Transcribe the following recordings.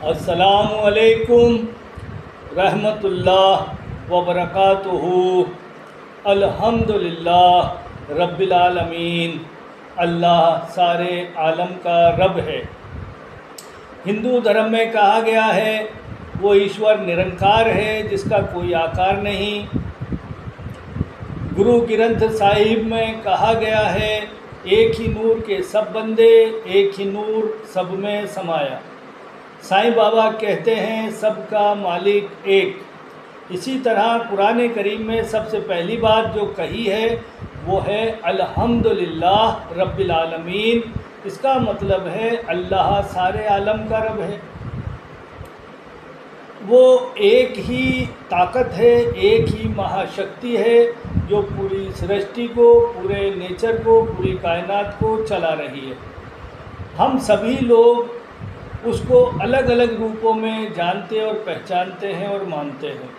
अस्सलामुअलैकुम रहमतुल्लाह व बरकातुहू। अल्हम्दुलिल्लाह रब्बिल आलमीन। अल्लाह सारे आलम का रब है। हिंदू धर्म में कहा गया है वो ईश्वर निरंकार है जिसका कोई आकार नहीं। गुरु ग्रंथ साहिब में कहा गया है एक ही नूर के सब बंदे, एक ही नूर सब में समाया। साईं बाबा कहते हैं सबका मालिक एक। इसी तरह कुरान करीम में सबसे पहली बात जो कही है वो है अल्हम्दुलिल्लाह रब्बिल आलमीन। इसका मतलब है अल्लाह सारे आलम का रब है। वो एक ही ताकत है, एक ही महाशक्ति है जो पूरी सृष्टि को, पूरे नेचर को, पूरी कायनात को चला रही है। हम सभी लोग उसको अलग अलग रूपों में जानते और पहचानते हैं और मानते हैं।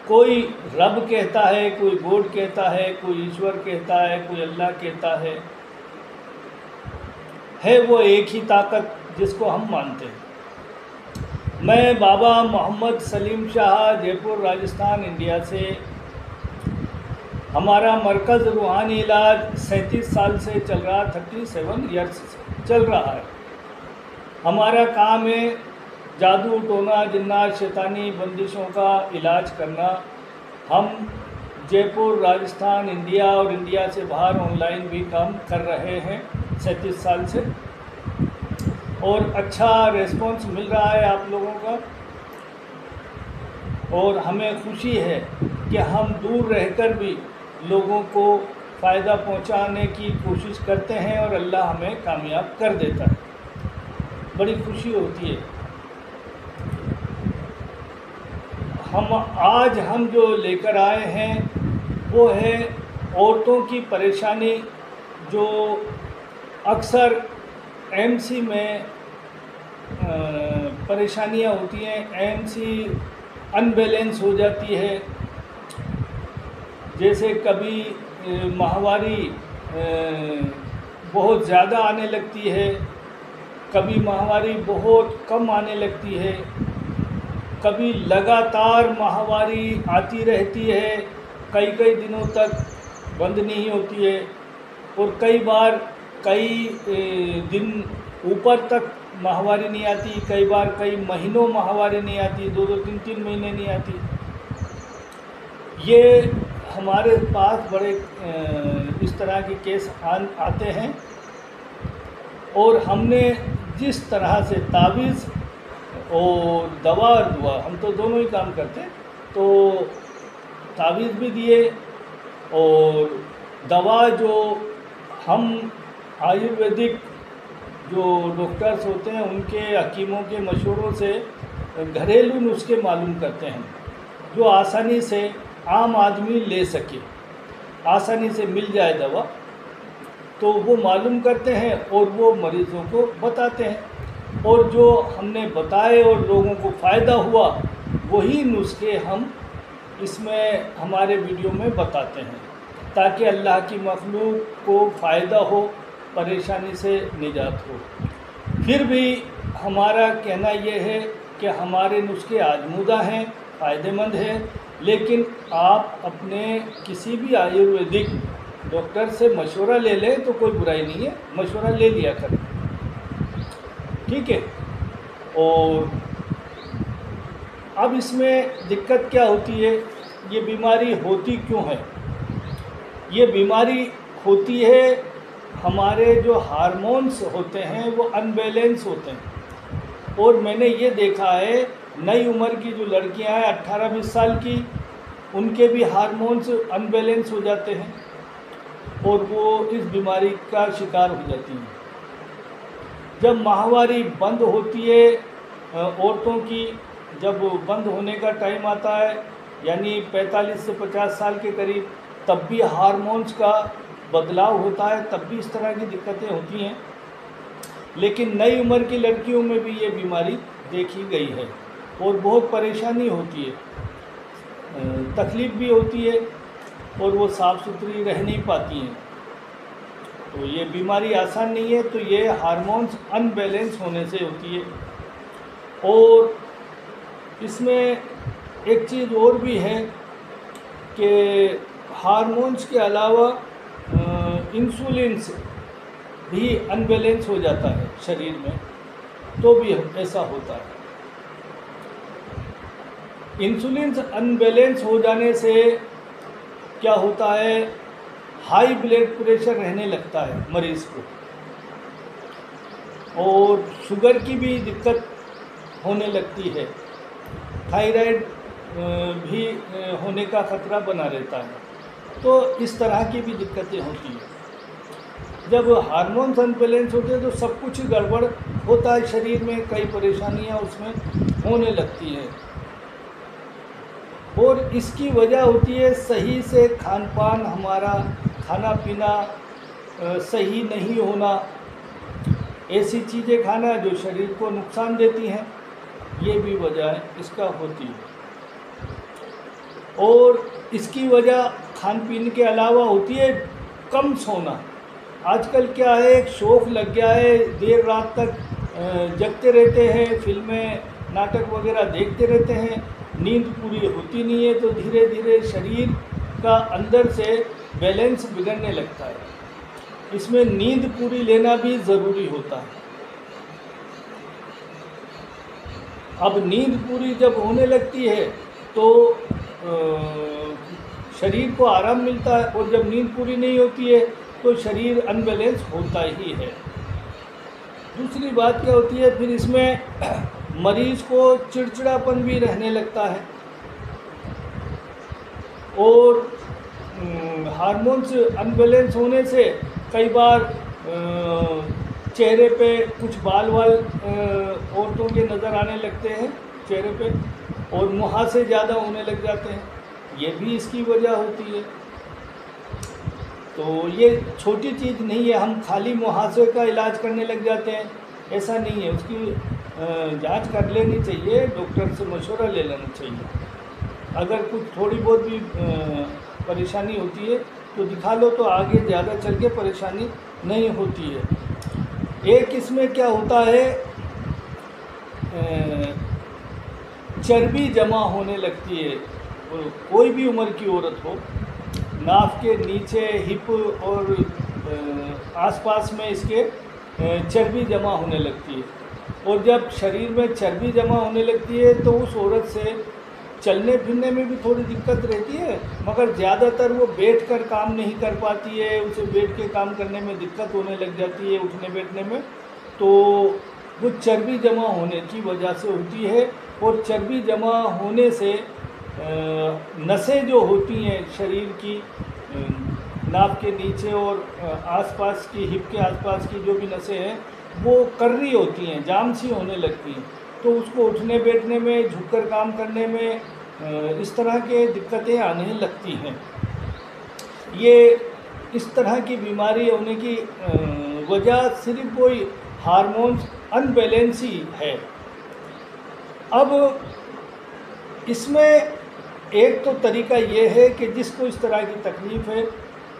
कोई रब कहता है, कोई गॉड कहता है, कोई ईश्वर कहता है, कोई अल्लाह कहता है वो एक ही ताकत जिसको हम मानते हैं। मैं बाबा मोहम्मद सलीम शाह, जयपुर राजस्थान इंडिया से। हमारा मरकज़ रूहानी इलाज 37 साल से चल रहा, 37 ईयर्स से चल रहा है। हमारा काम है जादू, टोना, जिन्नात, शैतानी बंदिशों का इलाज करना। हम जयपुर, राजस्थान, इंडिया और इंडिया से बाहर ऑनलाइन भी काम कर रहे हैं 37 साल से, और अच्छा रिस्पॉन्स मिल रहा है आप लोगों का। और हमें खुशी है कि हम दूर रहकर भी लोगों को फ़ायदा पहुंचाने की कोशिश करते हैं और अल्लाह हमें कामयाब कर देता है। बड़ी खुशी होती है। हम जो लेकर आए हैं वो है औरतों की परेशानी जो अक्सर एमसी में परेशानियां होती हैं। एमसी अनबैलेंस हो जाती है। जैसे कभी माहवारी बहुत ज़्यादा आने लगती है, कभी माहवारी बहुत कम आने लगती है, कभी लगातार माहवारी आती रहती है, कई कई दिनों तक बंद नहीं होती है, और कई बार कई दिन ऊपर तक माहवारी नहीं आती, कई बार कई महीनों माहवारी नहीं आती, 2-2, 3-3 महीने नहीं आती। ये हमारे पास बड़े इस तरह के केस आते हैं, और हमने जिस तरह से तावीज़ और दवा और दुआ, हम तो दोनों ही काम करते हैं, तो तावीज़ भी दिए और दवा जो हम आयुर्वेदिक जो डॉक्टर्स होते हैं उनके, हकीमों के मशवरों से घरेलू नुस्खे मालूम करते हैं जो आसानी से आम आदमी ले सके, आसानी से मिल जाए दवा, तो वो मालूम करते हैं और वो मरीज़ों को बताते हैं। और जो हमने बताए और लोगों को फ़ायदा हुआ वही नुस्खे हम इसमें हमारे वीडियो में बताते हैं ताकि अल्लाह की मखलूक को फ़ायदा हो, परेशानी से निजात हो। फिर भी हमारा कहना यह है कि हमारे नुस्खे आजमूदा हैं, फ़ायदेमंद हैं, लेकिन आप अपने किसी भी आयुर्वेदिक डॉक्टर से मशवरा ले लें तो कोई बुराई नहीं है, मशवरा ले लिया करें, ठीक है। और अब इसमें दिक्कत क्या होती है, ये बीमारी होती क्यों है? ये बीमारी होती है हमारे जो हार्मोन्स होते हैं वो अनबैलेंस होते हैं। और मैंने ये देखा है नई उम्र की जो लड़कियां हैं 18-20 साल की, उनके भी हार्मोन्स अनबैलेंस हो जाते हैं और वो इस बीमारी का शिकार हो जाती हैं। जब माहवारी बंद होती है औरतों की, जब बंद होने का टाइम आता है यानी 45 से 50 साल के करीब, तब भी हार्मोन्स का बदलाव होता है, तब भी इस तरह की दिक्कतें होती हैं। लेकिन नई उम्र की लड़कियों में भी ये बीमारी देखी गई है और बहुत परेशानी होती है, तकलीफ़ भी होती है और वो साफ़ सुथरी रह नहीं पाती हैं। तो ये बीमारी आसान नहीं है, तो ये हार्मोन्स अनबैलेंस होने से होती है। और इसमें एक चीज़ और भी है कि हार्मोन्स के अलावा इंसुलिन से भी अनबैलेंस हो जाता है शरीर में, तो भी ऐसा होता है। इंसुलिन अनबैलेंस हो जाने से क्या होता है, हाई ब्लड प्रेशर रहने लगता है मरीज़ को, और शुगर की भी दिक्कत होने लगती है, थायराइड भी होने का ख़तरा बना रहता है। तो इस तरह की भी दिक्कतें होती हैं। जब हार्मोन्स अनबैलेंस होते हैं तो सब कुछ गड़बड़ होता है शरीर में, कई परेशानियां उसमें होने लगती हैं, और इसकी वजह होती है सही से खान पान, हमारा खाना पीना सही नहीं होना, ऐसी चीज़ें खाना जो शरीर को नुकसान देती हैं, ये भी वजह इसका होती है। और इसकी वजह खान पीन के अलावा होती है कम सोना। आजकल क्या है, एक शौक़ लग गया है, देर रात तक जगते रहते हैं, फिल्में नाटक वगैरह देखते रहते हैं, नींद पूरी होती नहीं है, तो धीरे धीरे शरीर का अंदर से बैलेंस बिगड़ने लगता है। इसमें नींद पूरी लेना भी ज़रूरी होता है। अब नींद पूरी जब होने लगती है तो शरीर को आराम मिलता है, और जब नींद पूरी नहीं होती है तो शरीर अनबैलेंस होता ही है। दूसरी बात क्या होती है, फिर इसमें मरीज़ को चिड़चिड़ापन भी रहने लगता है, और हार्मोन्स अनबैलेंस होने से कई बार चेहरे पे कुछ बाल औरतों के नज़र आने लगते हैं चेहरे पे, और मुहासे ज़्यादा होने लग जाते हैं, ये भी इसकी वजह होती है। तो ये छोटी चीज़ नहीं है, हम खाली मुहासे का इलाज करने लग जाते हैं, ऐसा नहीं है। उसकी जांच कर लेनी चाहिए, डॉक्टर से मशवरा ले लेना चाहिए। अगर कुछ थोड़ी बहुत भी परेशानी होती है तो दिखा लो, तो आगे ज़्यादा चल के परेशानी नहीं होती है। एक इसमें क्या होता है, चर्बी जमा होने लगती है, कोई भी उम्र की औरत हो, नाक के नीचे, हिप और आसपास में इसके चर्बी जमा होने लगती है, और जब शरीर में चर्बी जमा होने लगती है तो उस औरत से चलने फिरने में भी थोड़ी दिक्कत रहती है, मगर ज़्यादातर वो बैठकर काम नहीं कर पाती है, उसे बैठ के काम करने में दिक्कत होने लग जाती है, उठने बैठने में। तो वो चर्बी जमा होने की वजह से होती है, और चर्बी जमा होने से नसें जो होती हैं शरीर की, नाक के नीचे और आसपास की, हिप के आसपास की जो भी नसें हैं, वो कर्री होती हैं, जाम सी होने लगती हैं, तो उसको उठने बैठने में, झुककर काम करने में इस तरह के दिक्कतें आने लगती हैं। ये इस तरह की बीमारी होने की वजह सिर्फ कोई हार्मोन्स अनबैलेंस ही है। अब इसमें एक तो तरीका ये है कि जिसको इस तरह की तकलीफ़ है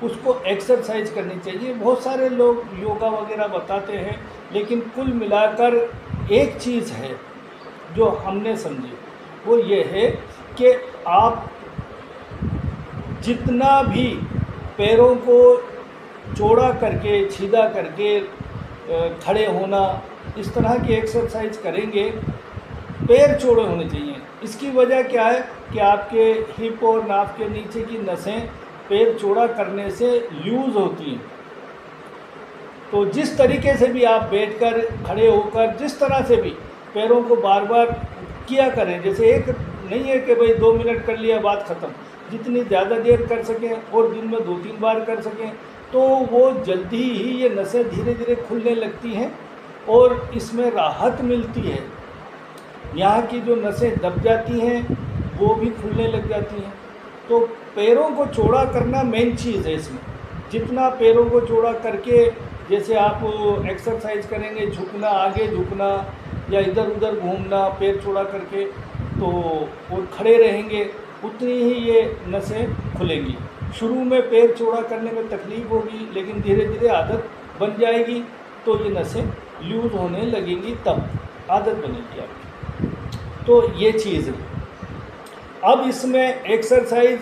उसको एक्सरसाइज करनी चाहिए। बहुत सारे लोग योगा वगैरह बताते हैं, लेकिन कुल मिलाकर एक चीज़ है जो हमने समझी, वो ये है कि आप जितना भी पैरों को चौड़ा करके, सीधा करके खड़े होना, इस तरह की एक्सरसाइज करेंगे, पैर चौड़े होने चाहिए। इसकी वजह क्या है कि आपके हिप और नाक के नीचे की नसें पैर चौड़ा करने से लूज़ होती हैं। तो जिस तरीके से भी आप बैठकर, खड़े होकर, जिस तरह से भी पैरों को बार बार किया करें, जैसे एक नहीं है कि भाई 2 मिनट कर लिया बात ख़त्म, जितनी ज़्यादा देर कर सकें और दिन में 2-3 बार कर सकें, तो वो जल्दी ही ये नसें धीरे धीरे खुलने लगती हैं और इसमें राहत मिलती है। यहाँ की जो नसें दब जाती हैं वो भी खुलने लग जाती हैं। तो पैरों को चौड़ा करना मेन चीज़ है इसमें। जितना पैरों को चौड़ा करके, जैसे आप एक्सरसाइज करेंगे, झुकना, आगे झुकना या इधर उधर घूमना पैर चौड़ा करके, तो और खड़े रहेंगे, उतनी ही ये नसें खुलेंगी। शुरू में पैर चौड़ा करने में तकलीफ़ होगी, लेकिन धीरे धीरे आदत बन जाएगी, तो ये नसें लूज़ होने लगेंगी, तब आदत बनेगी आपकी। तो ये चीज़ है। अब इसमें एक्सरसाइज,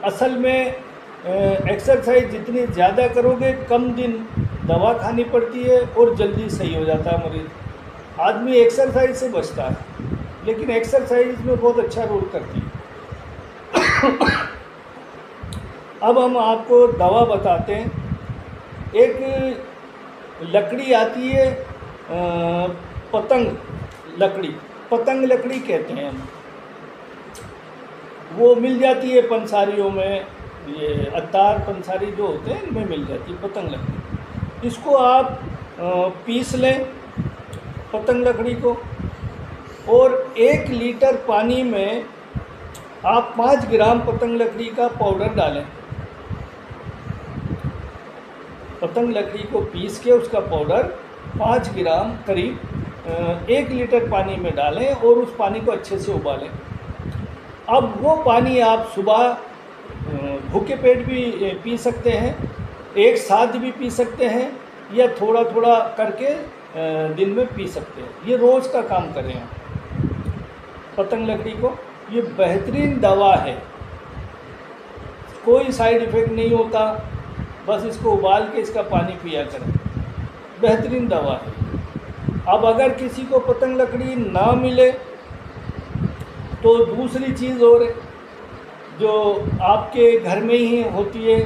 असल में एक्सरसाइज जितनी ज़्यादा करोगे कम दिन दवा खानी पड़ती है और जल्दी सही हो जाता है मरीज़। आदमी एक्सरसाइज से बचता है, लेकिन एक्सरसाइज में बहुत अच्छा रोल करती है। अब हम आपको दवा बताते हैं। एक लकड़ी आती है पतंग लकड़ी कहते हैं हम, वो मिल जाती है पंसारियों में, ये अतार पंसारी जो होते हैं इनमें मिल जाती है पतंग लकड़ी। इसको आप पीस लें पतंग लकड़ी को, और 1 लीटर पानी में आप 5 ग्राम पतंग लकड़ी का पाउडर डालें। पतंग लकड़ी को पीस के उसका पाउडर 5 ग्राम करीब 1 लीटर पानी में डालें और उस पानी को अच्छे से उबालें। अब वो पानी आप सुबह भूखे पेट भी पी सकते हैं, एक साथ भी पी सकते हैं, या थोड़ा थोड़ा करके दिन में पी सकते हैं। ये रोज़ का काम करें आप पतंग लकड़ी को। ये बेहतरीन दवा है, कोई साइड इफ़ेक्ट नहीं होता, बस इसको उबाल के इसका पानी पिया करें, बेहतरीन दवा है। अब अगर किसी को पतंग लकड़ी ना मिले तो दूसरी चीज़ और है जो आपके घर में ही होती है।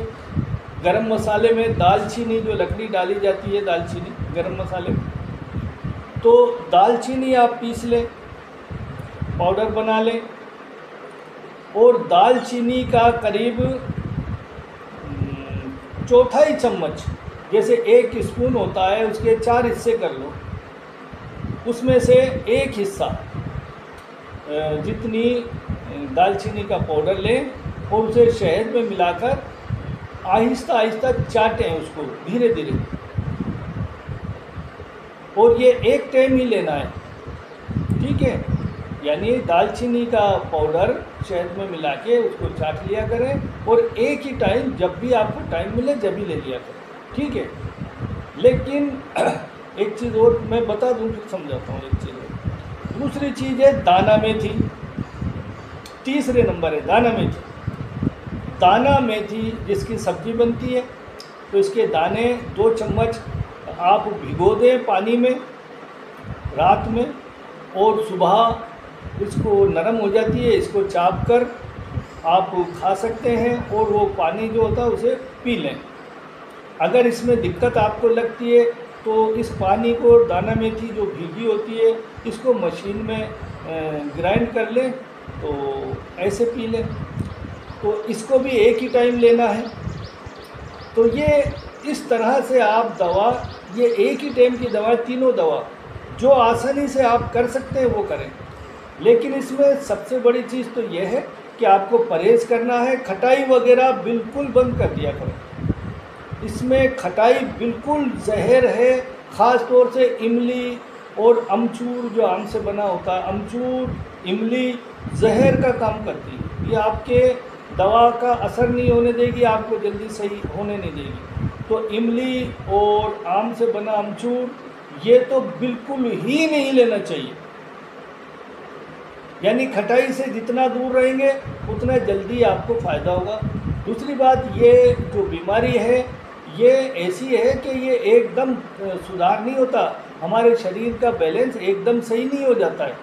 गरम मसाले में दालचीनी जो लकड़ी डाली जाती है, दालचीनी गरम मसाले में, तो दालचीनी आप पीस लें, पाउडर बना लें, और दालचीनी का करीब 1/4 चम्मच, जैसे 1 स्पून होता है उसके 4 हिस्से कर लो, उसमें से 1 हिस्सा जितनी दालचीनी का पाउडर लें और उसे शहद में मिलाकर आहिस्ता आहिस्ता चाटें उसको धीरे धीरे, और ये 1 टाइम ही लेना है, ठीक है। यानी दालचीनी का पाउडर शहद में मिला के उसको चाट लिया करें, और एक ही टाइम जब भी आपको टाइम मिले जब भी ले लिया करें, ठीक है। लेकिन एक चीज़ और मैं बता दूं, फिर समझाता हूँ। एक चीज़ और, दूसरी चीज़ है दाना मेथी। तीसरे नंबर है दाना मेथी। दाना मेथी जिसकी सब्ज़ी बनती है, तो इसके दाने 2 चम्मच आप भिगो दें पानी में रात में, और सुबह इसको नरम हो जाती है, इसको चाप कर आप खा सकते हैं, और वो पानी जो होता है उसे पी लें। अगर इसमें दिक्कत आपको लगती है तो इस पानी को, दाना मेथी जो भीगी होती है, इसको मशीन में ग्राइंड कर लें तो ऐसे पी लें। तो इसको भी एक ही टाइम लेना है। तो ये इस तरह से आप दवा, ये एक ही टाइम की दवा, तीनों दवा जो आसानी से आप कर सकते हैं वो करें। लेकिन इसमें सबसे बड़ी चीज़ तो ये है कि आपको परहेज़ करना है। खटाई वगैरह बिल्कुल बंद कर दिया करें। इसमें खटाई बिल्कुल जहर है, ख़ास तौर से इमली और अमचूर जो आम से बना होता है, अमचूर इमली जहर का काम करती है। ये आपके दवा का असर नहीं होने देगी, आपको जल्दी सही होने नहीं देगी। तो इमली और आम से बना अमचूर ये तो बिल्कुल ही नहीं लेना चाहिए। यानी खटाई से जितना दूर रहेंगे उतना जल्दी आपको फ़ायदा होगा। दूसरी बात, ये जो बीमारी है ये ऐसी है कि ये एकदम सुधार नहीं होता, हमारे शरीर का बैलेंस एकदम सही नहीं हो जाता है।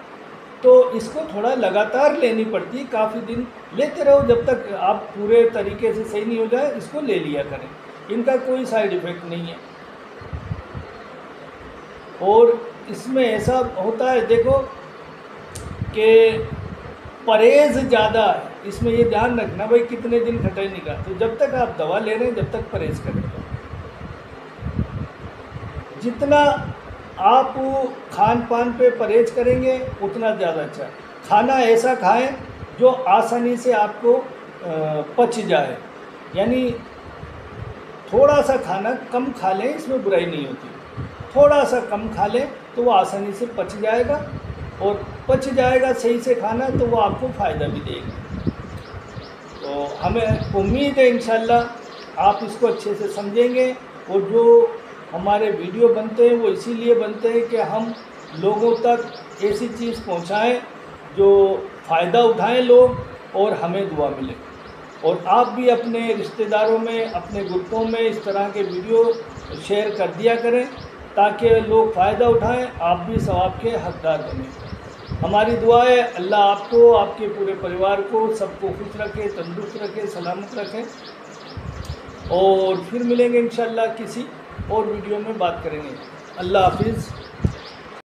तो इसको थोड़ा लगातार लेनी पड़ती है, काफ़ी दिन लेते रहो जब तक आप पूरे तरीके से सही नहीं हो जाए, इसको ले लिया करें। इनका कोई साइड इफ़ेक्ट नहीं है। और इसमें ऐसा होता है, देखो कि परहेज़ ज़्यादा है इसमें, ये ध्यान रखना भाई कितने दिन खटाई निकाल। तो जब तक आप दवा ले रहे हैं जब तक परहेज़ करें। जितना आप खान पान पे परहेज करेंगे उतना ज़्यादा अच्छा। खाना ऐसा खाएं जो आसानी से आपको पच जाए, यानी थोड़ा सा खाना कम खा लें, इसमें बुराई नहीं होती। थोड़ा सा कम खा लें तो वो आसानी से पच जाएगा, और पच जाएगा सही से खाना तो वो आपको फ़ायदा भी देगा। तो हमें उम्मीद है इंशाल्लाह आप इसको अच्छे से समझेंगे। और जो हमारे वीडियो बनते हैं वो इसीलिए बनते हैं कि हम लोगों तक ऐसी चीज़ पहुंचाएं जो फ़ायदा उठाएं लोग और हमें दुआ मिले। और आप भी अपने रिश्तेदारों में, अपने ग्रुपों में इस तरह के वीडियो शेयर कर दिया करें ताकि लोग फ़ायदा उठाएं, आप भी सवाब के हकदार बनें। हमारी दुआ है अल्लाह आपको, आपके पूरे परिवार को, सबको खुश रखे, तंदुरुस्त रखे, सलामत रखे। और फिर मिलेंगे इंशाअल्लाह किसी और वीडियो में बात करेंगे। अल्लाह हाफिज़।